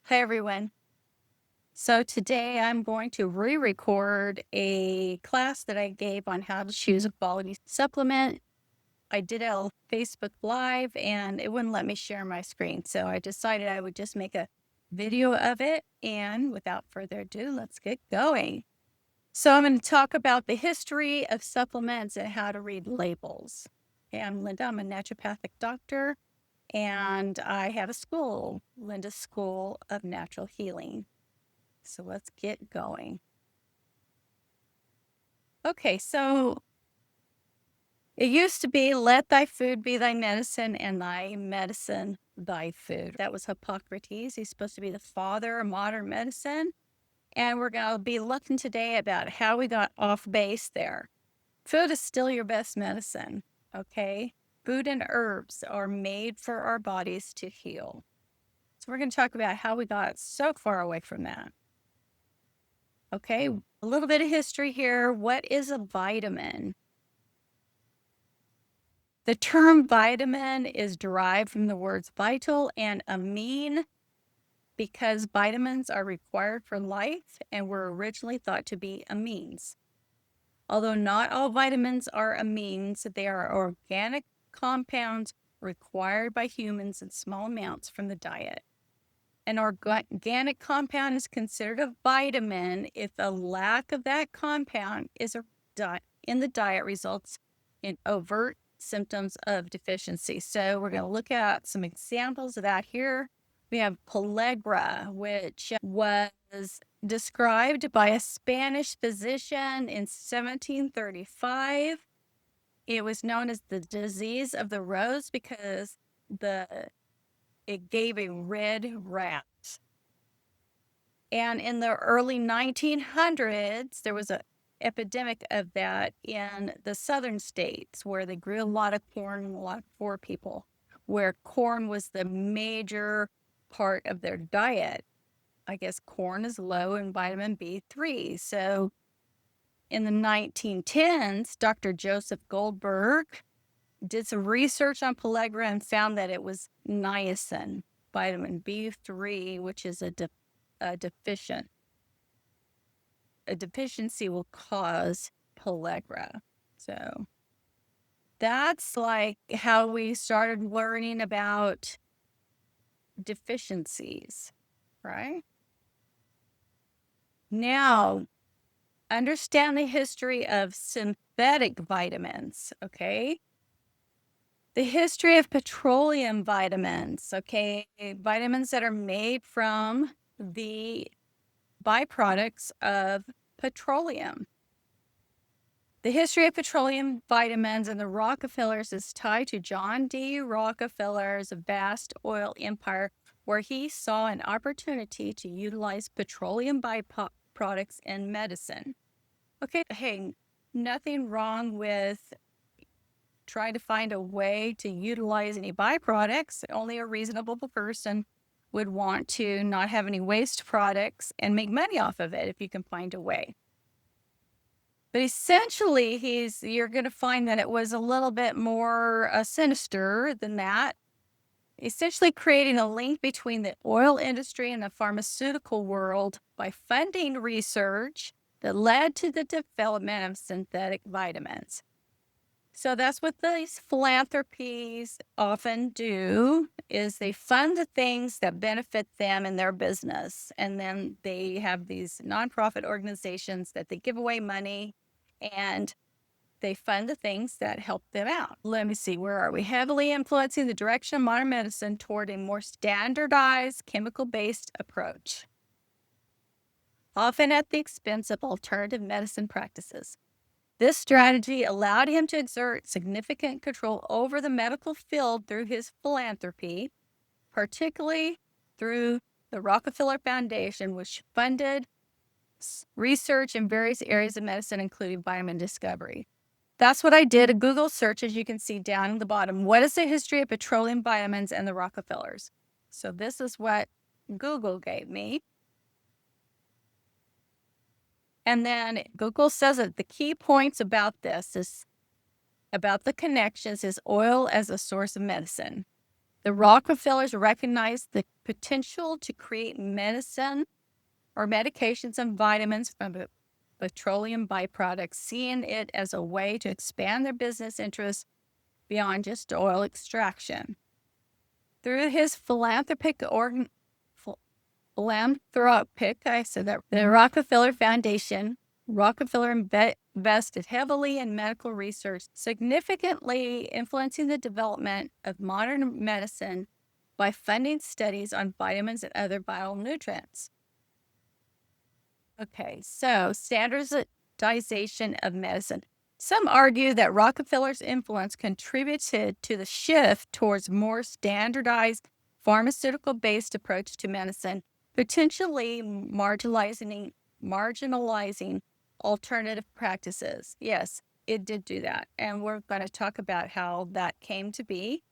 Hi, everyone. So today I'm going to re-record a class that I gave on how to choose a quality supplement. I did it on Facebook Live and it wouldn't let me share my screen. So I decided I would just make a video of it. And without further ado, let's get going. So I'm going to talk about the history of supplements and how to read labels. Okay, I'm Linda. I'm a naturopathic doctor and I have a school, Linda's School of Natural Healing. So let's get going. Okay, so it used to be, let thy food be thy medicine and thy medicine thy food. That was Hippocrates. He's supposed to be the father of modern medicine. And we're going to be looking today about how we got off base there. Food is still your best medicine, okay? Food and herbs are made for our bodies to heal. So we're going to talk about how we got so far away from that. Okay, a little bit of history here. What is a vitamin? The term vitamin is derived from the words vital and amine because vitamins are required for life and were originally thought to be amines. Although not all vitamins are amines, they are organic compounds required by humans in small amounts from the diet. An organic compound is considered a vitamin if the lack of that compound is in the diet results in overt symptoms of deficiency. So we're going to look at some examples of that here. We have pellagra, which was described by a Spanish physician in 1735. It was known as the disease of the rose because it gave a red rat. And in the early 1900s, there was an epidemic of that in the southern states where they grew a lot of corn and a lot of poor people, where corn was the major part of their diet. I guess corn is low in vitamin B3. So in the 1910s, Dr. Joseph Goldberg did some research on pellagra and found that it was niacin, vitamin B3, which is a deficiency will cause pellagra. So that's like how we started learning about deficiencies, right? Now, understand the history of synthetic vitamins, okay? The history of petroleum vitamins, okay? Vitamins that are made from the byproducts of petroleum. The history of petroleum vitamins and the Rockefellers is tied to John D. Rockefeller's vast oil empire, where he saw an opportunity to utilize petroleum byproducts in medicine. Okay, hey, nothing wrong with trying to find a way to utilize any byproducts. Only a reasonable person would want to not have any waste products and make money off of it if you can find a way. But essentially, you're going to find that it was a little bit more sinister than that. Essentially creating a link between the oil industry and the pharmaceutical world by funding research that led to the development of synthetic vitamins. So that's what these philanthropies often do, is they fund the things that benefit them in their business. And then they have these nonprofit organizations that they give away money and they fund the things that help them out. Let me see, where are we? Heavily influencing the direction of modern medicine toward a more standardized chemical-based approach, often at the expense of alternative medicine practices. This strategy allowed him to exert significant control over the medical field through his philanthropy, particularly through the Rockefeller Foundation, which funded research in various areas of medicine, including vitamin discovery. That's what I did a Google search, as you can see down in the bottom. What is the history of petroleum vitamins and the Rockefellers? So this is what Google gave me. And then Google says that the key points about this is about the connections is oil as a source of medicine. The Rockefellers recognized the potential to create medicine or medications and vitamins from petroleum byproducts, seeing it as a way to expand their business interests beyond just oil extraction. Through his philanthropic, I said that, the Rockefeller Foundation, Rockefeller invested heavily in medical research, significantly influencing the development of modern medicine by funding studies on vitamins and other vital nutrients. Okay, so standardization of medicine. Some argue that Rockefeller's influence contributed to the shift towards more standardized pharmaceutical-based approach to medicine, potentially marginalizing alternative practices. Yes, it did do that. And we're going to talk about how that came to be.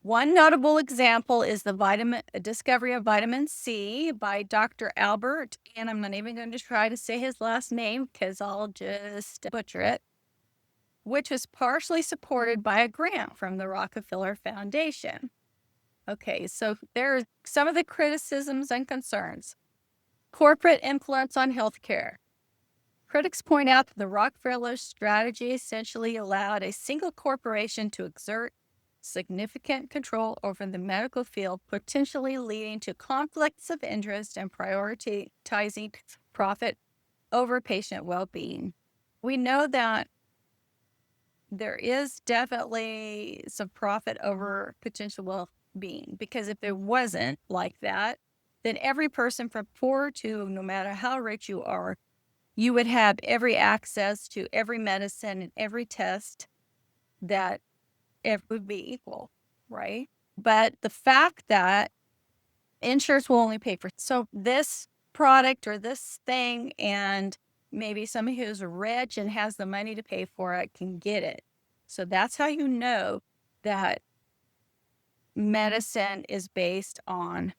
One notable example is the discovery of vitamin C by Dr. Albert, and I'm not even going to try to say his last name because I'll just butcher it, which was partially supported by a grant from the Rockefeller Foundation. Okay, so there are some of the criticisms and concerns. Corporate influence on healthcare. Critics point out that the Rockefeller strategy essentially allowed a single corporation to exert significant control over the medical field, potentially leading to conflicts of interest and prioritizing profit over patient well-being. We know that there is definitely some profit over potential well-being, because if it wasn't like that, then every person from poor to no matter how rich you are, you would have every access to every medicine and every test that it would be equal, right? But the fact that insurance will only pay for this product or this thing, and maybe somebody who's rich and has the money to pay for it can get it. So that's how you know that medicine is based on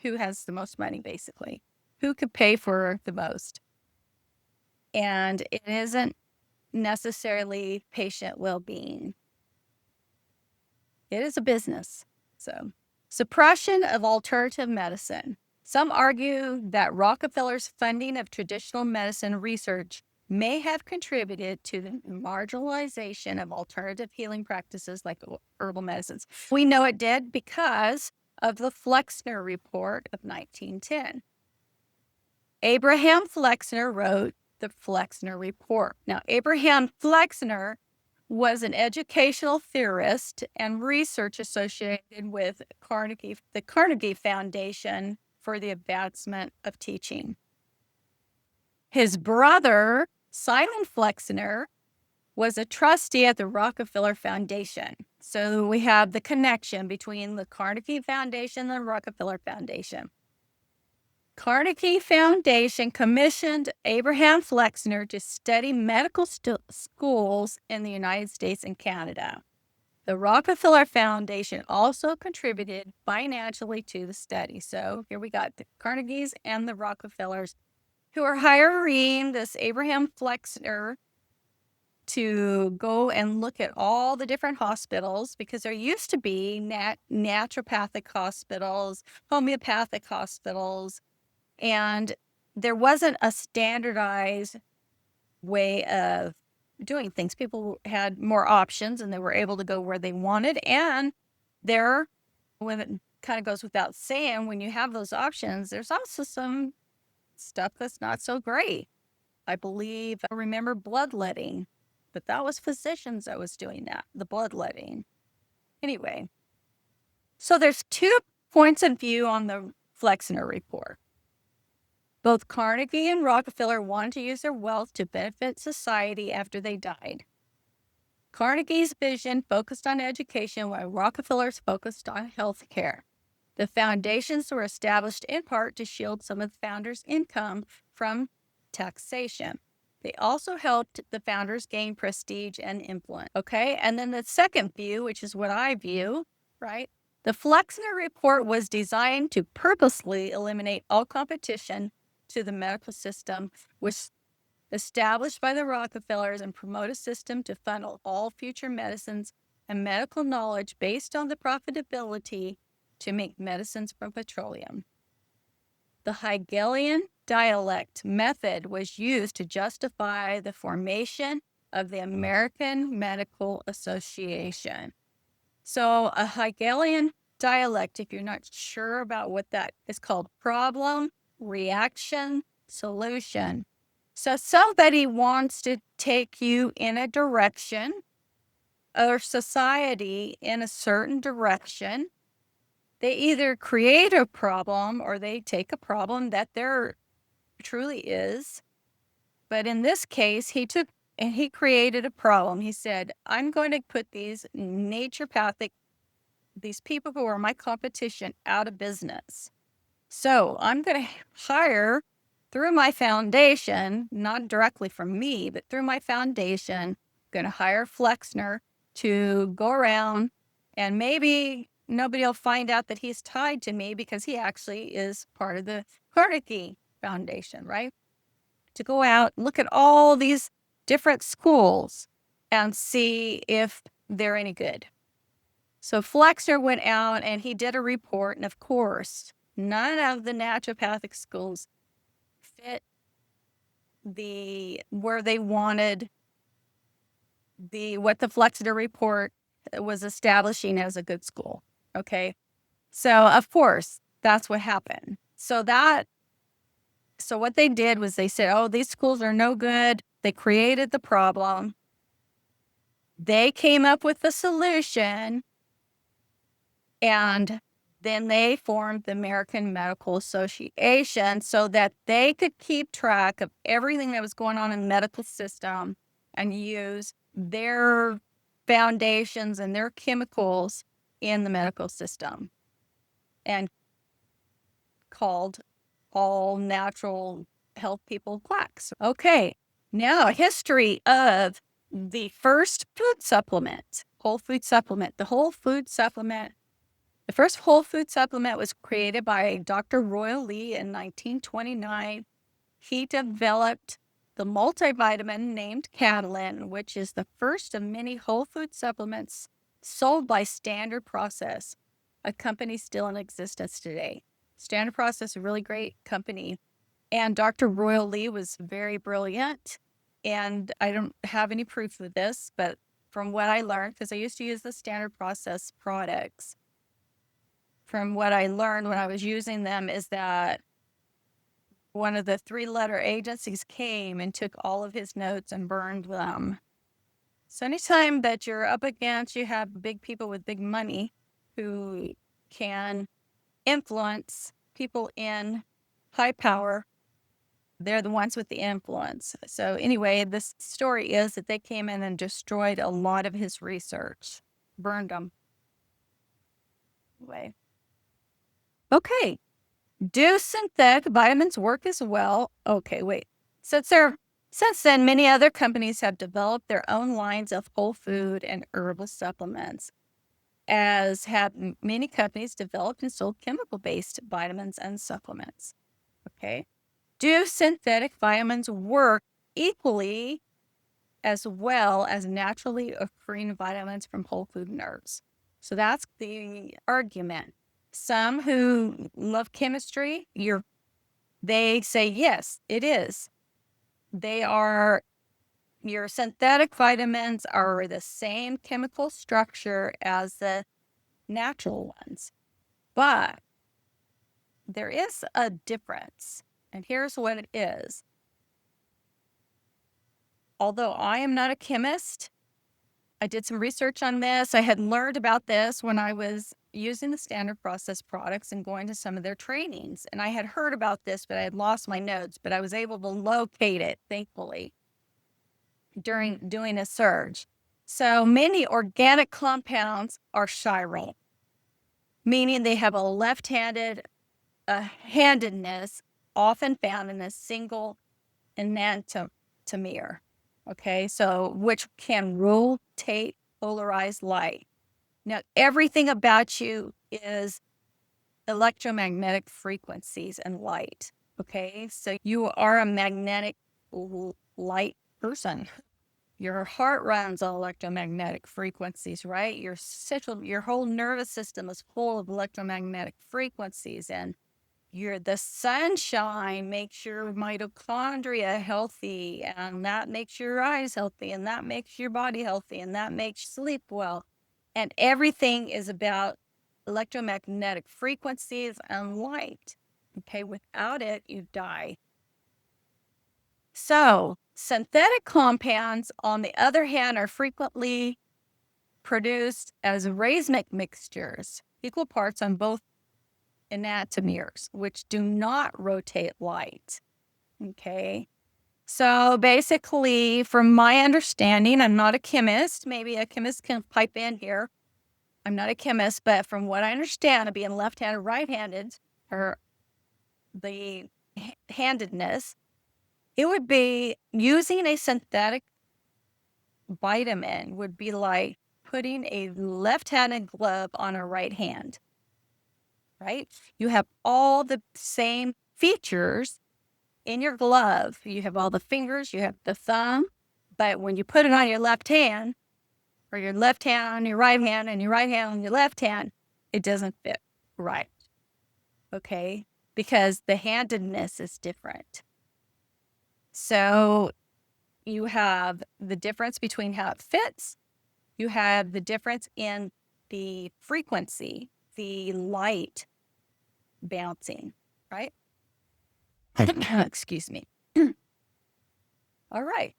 who has the most money, basically, who could pay for the most. And it isn't necessarily patient well-being. It is a business. So, suppression of alternative medicine. Some argue that Rockefeller's funding of traditional medicine research may have contributed to the marginalization of alternative healing practices like herbal medicines. We know it did because of the Flexure Report of 1910. Abraham Flexure wrote the Flexure Report. Now, Abraham Flexure was an educational theorist and research associated with the Carnegie Foundation for the Advancement of Teaching. His brother, Simon Flexner, was a trustee at the Rockefeller Foundation. So we have the connection between the Carnegie Foundation and the Rockefeller Foundation. Carnegie Foundation commissioned Abraham Flexner to study medical schools in the United States and Canada. The Rockefeller Foundation also contributed financially to the study. So here we got the Carnegies and the Rockefellers, who are hiring this Abraham Flexner to go and look at all the different hospitals, because there used to be naturopathic hospitals, homeopathic hospitals, and there wasn't a standardized way of doing things. People had more options and they were able to go where they wanted. And when it kind of goes without saying, when you have those options, there's also some stuff that's not so great. I remember bloodletting, but that was physicians that was doing that, the bloodletting. Anyway, so there's two points of view on the Flexner Report. Both Carnegie and Rockefeller wanted to use their wealth to benefit society after they died. Carnegie's vision focused on education, while Rockefeller's focused on health care. The foundations were established in part to shield some of the founders' income from taxation. They also helped the founders gain prestige and influence. Okay, and then the second view, which is what I view, right? The Flexner Report was designed to purposely eliminate all competition to the medical system, which established by the Rockefellers, and promote a system to funnel all future medicines and medical knowledge based on the profitability to make medicines from petroleum. The Hegelian dialect method was used to justify the formation of the American Medical Association. So a Hegelian dialect, if you're not sure about what that is called, problem, reaction, solution. So somebody wants to take you in a direction or society in a certain direction. They either create a problem or they take a problem that there truly is. But in this case, he took and he created a problem. He said, I'm going to put these naturopathic, these people who are my competition, out of business. So I'm going to hire through my foundation, not directly from me, but through my foundation, going to hire Flexner to go around, and maybe nobody will find out that he's tied to me because he actually is part of the Carnegie Foundation, right? To go out, look at all these different schools and see if they're any good. So Flexner went out and he did a report, and of course, none of the naturopathic schools fit where they wanted what the Flexner report was establishing as a good school. Okay. So of course, that's what happened. So what they did was they said, oh, these schools are no good. They created the problem. They came up with the solution, and then they formed the American Medical Association so that they could keep track of everything that was going on in the medical system and use their foundations and their chemicals in the medical system, and called all natural health people quacks. Okay, now history of the first food supplement, whole food supplement. The first whole food supplement was created by Dr. Royal Lee in 1929. He developed the multivitamin named Catalin, which is the first of many whole food supplements sold by Standard Process, a company still in existence today. Standard Process is a really great company. And Dr. Royal Lee was very brilliant. And I don't have any proof of this, but from what I learned, because I used to use the Standard Process products, from what I learned when I was using them is that one of the 3-letter agencies came and took all of his notes and burned them. So anytime that you're up against, you have big people with big money who can influence people in high power. They're the ones with the influence. So anyway, this story is that they came in and destroyed a lot of his research, burned them. Anyway. Okay. Do synthetic vitamins work as well? Okay, wait. Since then, many other companies have developed their own lines of whole food and herbal supplements, as have many companies developed and sold chemical-based vitamins and supplements. Okay. Do synthetic vitamins work equally as well as naturally occurring vitamins from whole food and herbs? So that's the argument. Some who love chemistry, they say, yes, it is. Your synthetic vitamins are the same chemical structure as the natural ones. But there is a difference. And here's what it is. Although I am not a chemist, I did some research on this. I had learned about this when I was using the Standard Process products and going to some of their trainings. And I had heard about this, but I had lost my notes, but I was able to locate it, thankfully, during doing a search. So many organic compounds are chiral, meaning they have a left-handed handedness, often found in a single enantiomer. Okay, so which can rotate polarized light. Now, everything about you is electromagnetic frequencies and light. Okay, so you are a magnetic light person. Your heart runs on electromagnetic frequencies, right? Your whole nervous system is full of electromagnetic frequencies, and the sunshine makes your mitochondria healthy, and that makes your eyes healthy, and that makes your body healthy, and that makes you sleep well. And everything is about electromagnetic frequencies and light. Okay, without it, you die. So, synthetic compounds, on the other hand, are frequently produced as racemic mixtures, equal parts on both enantiomers, which do not rotate light. Okay. So basically, from my understanding, I'm not a chemist. Maybe a chemist can pipe in here. I'm not a chemist, but from what I understand of being left-handed, right-handed, or the handedness, it would be using a synthetic vitamin would be like putting a left-handed glove on a right hand, right? You have all the same features in your glove. You have all the fingers, you have the thumb, but when you put it on your left hand, or your left hand on your right hand, and your right hand on your left hand, it doesn't fit right. Okay? Because the handedness is different. So you have the difference between how it fits. You have the difference in the frequency, the light bouncing, right? Excuse me. All right.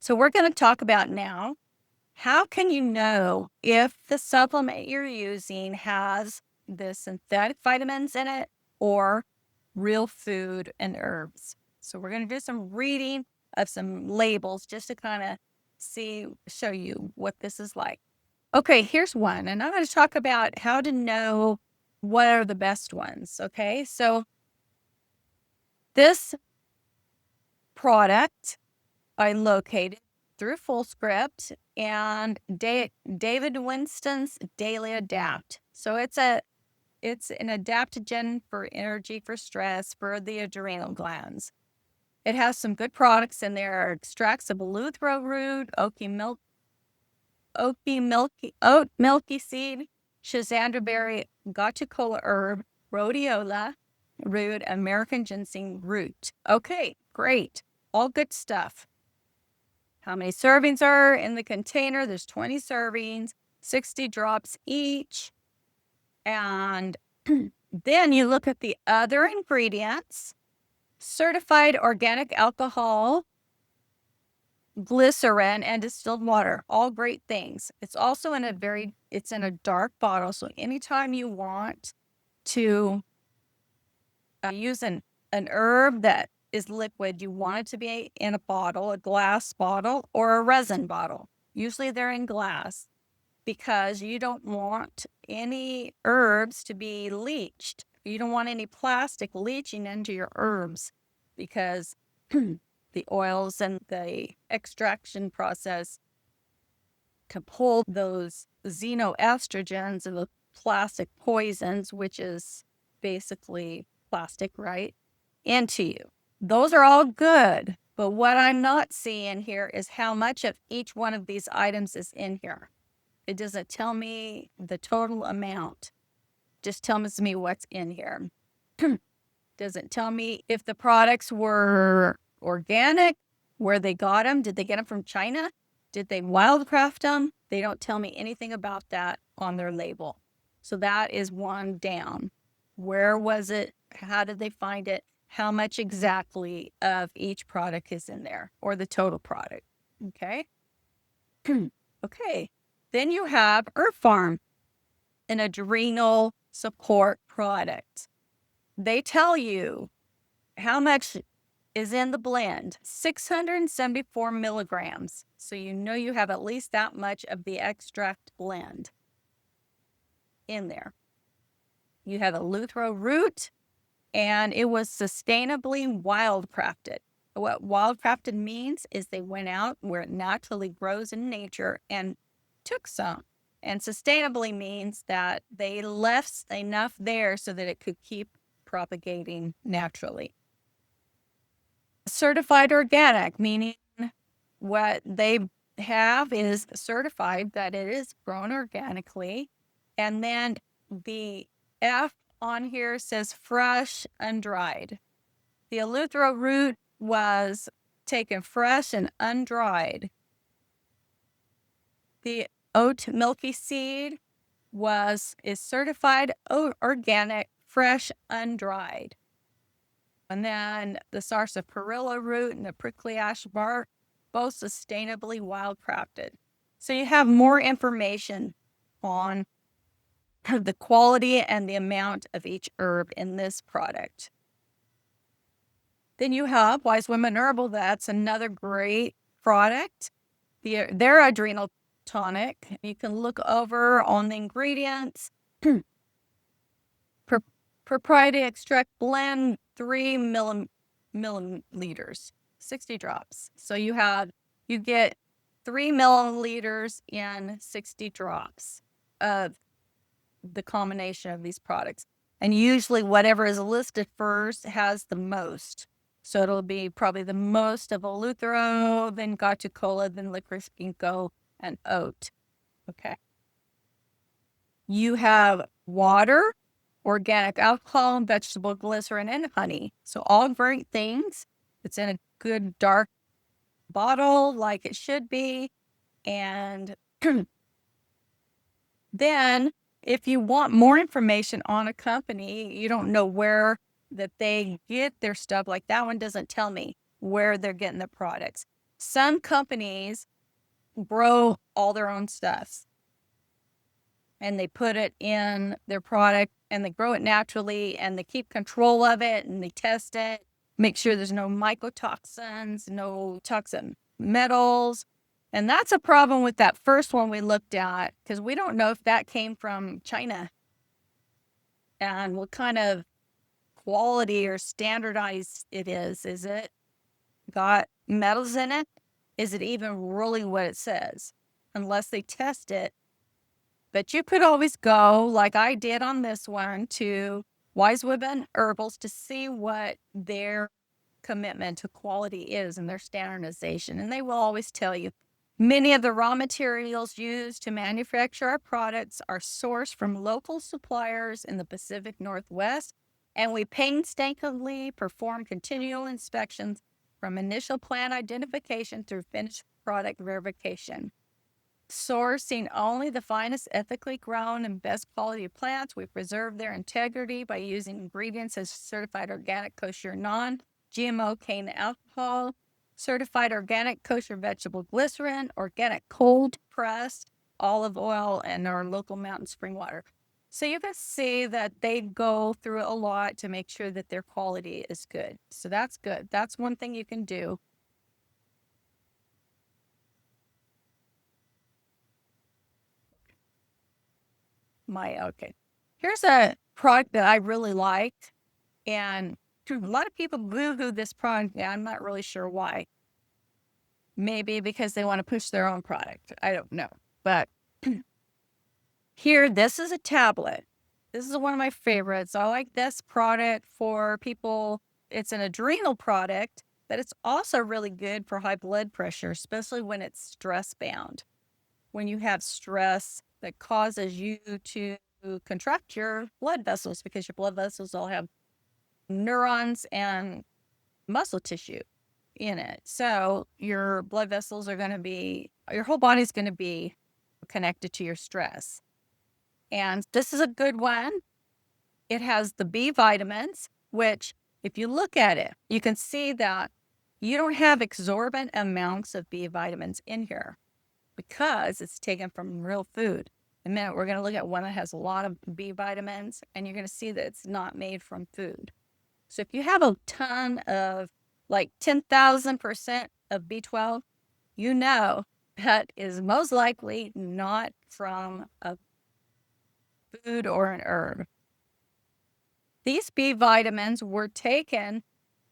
So we're going to talk about now, how can you know if the supplement you're using has the synthetic vitamins in it or real food and herbs? So we're going to do some reading of some labels just to kind of show you what this is like. Okay, here's one. And I'm going to talk about how to know what are the best ones. Okay, so this product I located through FullScript and David Winston's Daily Adapt. So it's an adaptogen for energy, for stress, for the adrenal glands. It has some good products in there: extracts of eleuthero root, oat milky seed, schizandra berry, gotchicola herb, rhodiola root, American ginseng root. Okay, great. All good stuff. How many servings are in the container? There's 20 servings, 60 drops each. And then you look at the other ingredients: certified organic alcohol, glycerin, and distilled water. All great things. It's also it's in a dark bottle. So anytime you want to use an herb that is liquid, you want it to be in a bottle, a glass bottle or a resin bottle. Usually they're in glass because you don't want any herbs to be leached. You don't want any plastic leaching into your herbs because the oils and the extraction process can pull those xenoestrogens and the plastic poisons, which is basically plastic, right, into you. Those are all good, but what I'm not seeing here is how much of each one of these items is in here. It doesn't tell me the total amount. Just tells me what's in here. Doesn't tell me if the products were organic, where they got them. Did they get them from China? Did they wildcraft them? They don't tell me anything about that on their label. So that is one down. Where was it? How did they find it? How much exactly of each product is in there, or the total product? Okay. Okay. Then you have Herb Farm, an adrenal support product. They tell you how much is in the blend: 674 milligrams. So you know you have at least that much of the extract blend in there. You have eleuthero root, and it was sustainably wildcrafted. What wildcrafted means is they went out where it naturally grows in nature and took some. And sustainably means that they left enough there so that it could keep propagating naturally. Certified organic, meaning what they have is certified that it is grown organically. And then the F on here says fresh, undried. The eleuthero root was taken fresh and undried. The oat milky seed is certified organic, fresh, undried. And then the sarsaparilla root and the prickly ash bark, both sustainably wildcrafted. So you have more information on the quality and the amount of each herb in this product. Then you have Wise Women Herbal. That's another great product. Their adrenal tonic. You can look over on the ingredients. Proprietary extract blend 3 milliliters, 60 drops. So you get 3 milliliters in 60 drops of the combination of these products. And usually whatever is listed first has the most. So it'll be probably the most of eleuthero, then gacha cola, then licorice ginkgo, and oat. Okay. You have water, organic alcohol, vegetable glycerin, and honey. So all great things. It's in a good dark bottle like it should be. And then if you want more information on a company, you don't know where that they get their stuff, like that one doesn't tell me where they're getting the products. Some companies grow all their own stuff and they put it in their product and they grow it naturally and they keep control of it and they test it, make sure there's no mycotoxins, no toxic metals. And that's a problem with that first one we looked at, because we don't know if that came from China and what kind of quality or standardized it is. Is it got metals in it? Is it even really what it says? Unless they test it. But you could always go, like I did on this one, to Wise Women Herbals to see what their commitment to quality is and their standardization. And they will always tell you. Many of the raw materials used to manufacture our products are sourced from local suppliers in the Pacific Northwest, and we painstakingly perform continual inspections from initial plant identification through finished product verification. Sourcing only the finest ethically grown and best quality plants, we preserve their integrity by using ingredients as certified organic, kosher, non-GMO cane alcohol, certified organic kosher vegetable glycerin, organic cold pressed olive oil, and our local mountain spring water. So you can see that they go through a lot to make sure that their quality is good. So that's good. That's one thing you can do. Okay. Here's a product that I really liked. And a lot of people boo-hoo this product. Yeah, I'm not really sure why. Maybe because they want to push their own product. I don't know. But here, this is a tablet. This is one of my favorites. I like this product for people. It's an adrenal product, but it's also really good for high blood pressure, especially when it's stress bound. When you have stress that causes you to contract your blood vessels, because your blood vessels all have neurons and muscle tissue in it. So your blood vessels are going to be, your whole body's going to be connected to your stress. And this is a good one. It has the B vitamins, which if you look at it, you can see that you don't have exorbitant amounts of B vitamins in here because it's taken from real food. In a minute, we're going to look at one that has a lot of B vitamins, and you're going to see that it's not made from food. So if you have a ton of like 10,000% of B12, you know that is most likely not from a food or an herb. These B vitamins were taken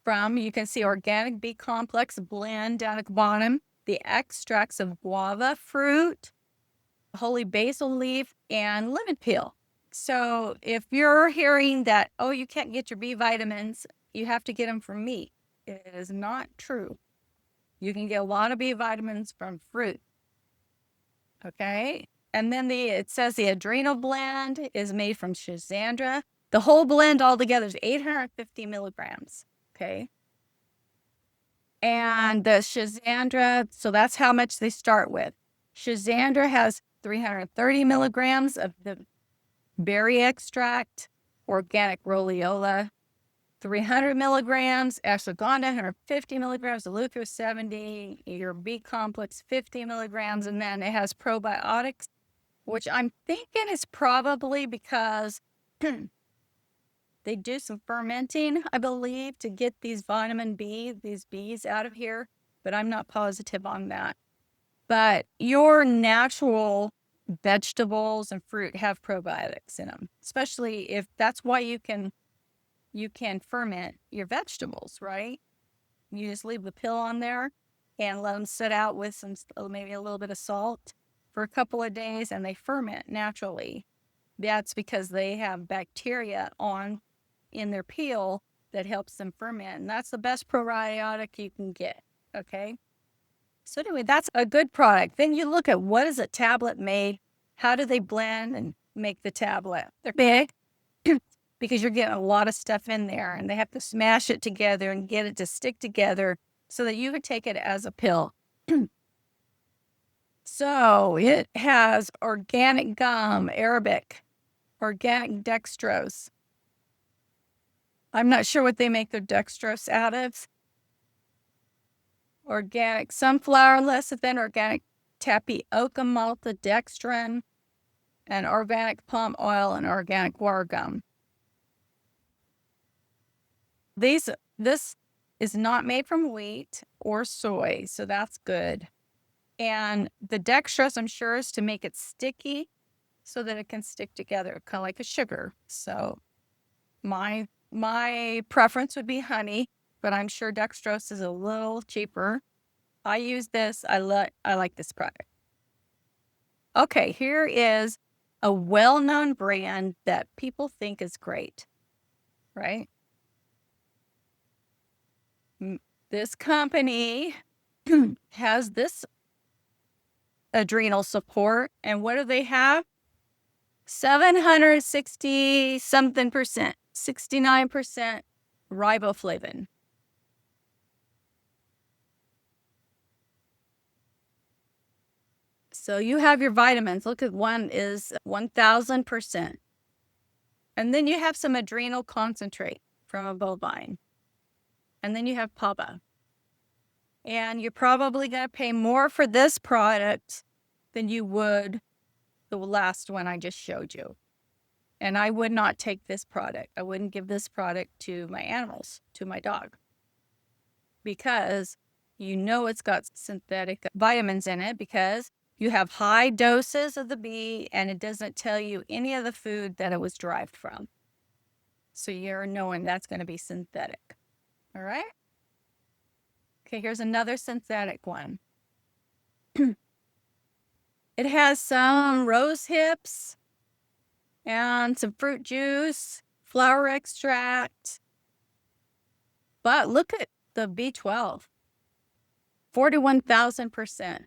from, you can see organic B complex blend down at the bottom, the extracts of guava fruit, holy basil leaf, and lemon peel. So if you're hearing that, oh, you can't get your B vitamins, you have to get them from meat, it is not true. You can get a lot of B vitamins from fruit. Okay. And then it says the adrenal blend is made from schizandra. The whole blend altogether is 850 milligrams. Okay. And the schizandra, so that's how much they start with. Schizandra has 330 milligrams of the berry extract, organic rhodiola, 300 milligrams, ashwagandha, 150 milligrams, the Luther 70, your B complex 50 milligrams, and then it has probiotics, which I'm thinking is probably because they do some fermenting, I believe, to get these vitamin B, these Bs out of here, but I'm not positive on that. But your natural vegetables and fruit have probiotics in them, especially if that's why you can ferment your vegetables, right? You just leave the pill on there and let them sit out with some, maybe a little bit of salt for a couple of days, and they ferment naturally. That's because they have bacteria in their peel that helps them ferment, and that's the best probiotic you can get. Okay. So anyway, that's a good product. Then you look at what is a tablet made? How do they blend and make the tablet? They're big because you're getting a lot of stuff in there, and they have to smash it together and get it to stick together so that you could take it as a pill. So it has organic gum, Arabic, organic dextrose. I'm not sure what they make their dextrose out of. Organic sunflower lecithin, organic tapioca maltodextrin, and organic palm oil and organic guar gum. This is not made from wheat or soy, so that's good. And the dextrose, I'm sure, is to make it sticky so that it can stick together, kind of like a sugar. So my preference would be honey, but I'm sure dextrose is a little cheaper. I use this. I like this product. Okay, here is a well-known brand that people think is great, right? This company has this adrenal support, and what do they have? 760 something percent, 69% riboflavin. So you have your vitamins. Look at one is 1000%. And then you have some adrenal concentrate from a bovine. And then you have PABA. And you're probably going to pay more for this product than you would the last one I just showed you. And I would not take this product. I wouldn't give this product to my animals, to my dog, because you know it's got synthetic vitamins in it because you have high doses of the bee and it doesn't tell you any of the food that it was derived from. So you're knowing that's going to be synthetic. All right? Okay, here's another synthetic one. It has some rose hips and some fruit juice, flower extract. But look at the B12, 41,000%.